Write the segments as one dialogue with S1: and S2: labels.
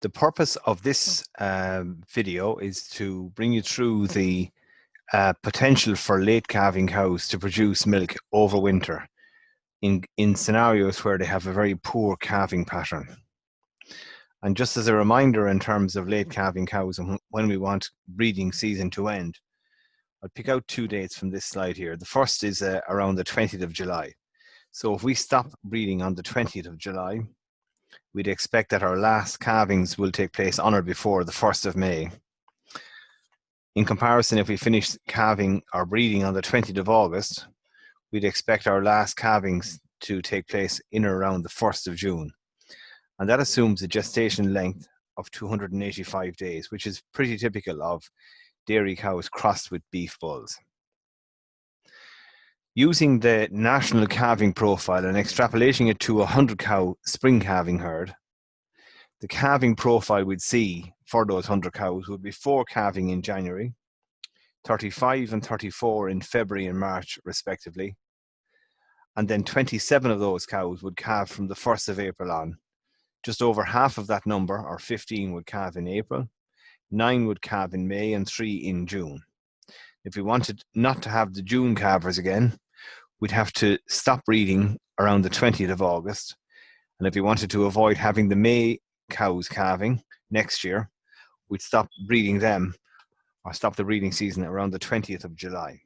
S1: The purpose of this video is to bring you through the potential for late calving cows to produce milk over winter in scenarios where they have a very poor calving pattern. And just as a reminder in terms of late calving cows and when we want breeding season to end, I'll pick out two dates from this slide here. The first is around the 20th of July. So if we stop breeding on the 20th of July, we'd expect that our last calvings will take place on or before the 1st of May. In comparison, if we finish calving or breeding on the 20th of August, we'd expect our last calvings to take place in or around the 1st of June. And that assumes a gestation length of 285 days, which is pretty typical of dairy cows crossed with beef bulls. Using the national calving profile and extrapolating it to a 100-cow spring calving herd, the calving profile we'd see for those 100 cows would be 4 calving in January, 35 and 34 in February and March respectively, and then 27 of those cows would calve from the 1st of April on. Just over half of that number, or 15, would calve in April, 9 would calve in May, and 3 in June. If we wanted not to have the June calvers again, we'd have to stop breeding around the 20th of August. And if we wanted to avoid having the May cows calving next year, we'd stop breeding them or stop the breeding season around the 20th of July.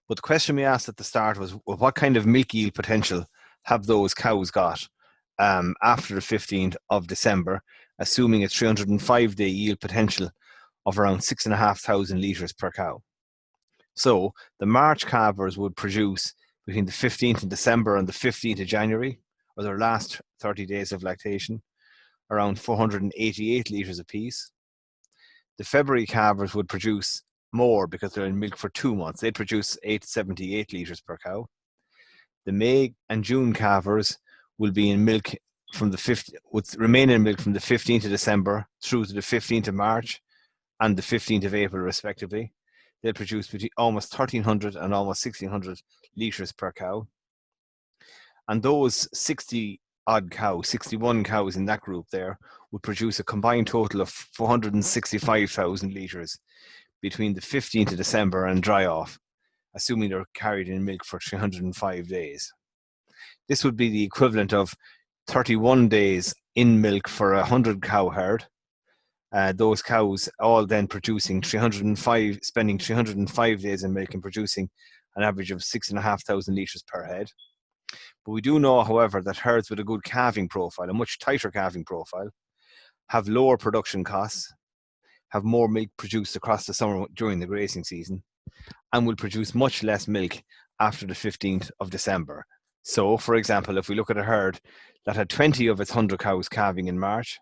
S1: But the question we asked at the start was, well, what kind of milk yield potential have those cows got after the 15th of December, assuming a 305-day yield potential of around 6,500 litres per cow. So the March calvers would produce between the 15th of December and the 15th of January, or their last 30 days of lactation, around 488 litres apiece. The February calvers would produce more because they're in milk for 2 months. They'd produce 878 litres per cow. The May and June calvers will be in milk from would remain in milk from the 15th of December through to the 15th of March and the 15th of April respectively. They'll produce between almost 1,300 and almost 1,600 litres per cow. And those 60-odd cows, 61 cows in that group there, would produce a combined total of 465,000 litres between the 15th of December and dry off, assuming they're carried in milk for 305 days. This would be the equivalent of 31 days in milk for a 100-cow herd. Those cows all then producing spending 305 days in milk and producing an average of 6,500 litres per head. But we do know, however, that herds with a good calving profile, a much tighter calving profile, have lower production costs, have more milk produced across the summer during the grazing season, and will produce much less milk after the 15th of December. So, for example, if we look at a herd that had 20 of its 100 cows calving in March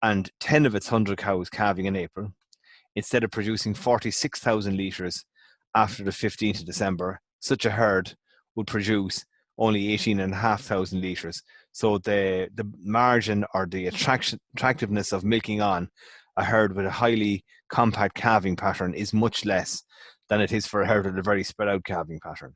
S1: and 10 of its 100 cows calving in April, instead of producing 46,000 litres after the 15th of December, such a herd would produce only 18,500 litres. So the margin or the attractiveness of milking on a herd with a highly compact calving pattern is much less than it is for a herd with a very spread out calving pattern.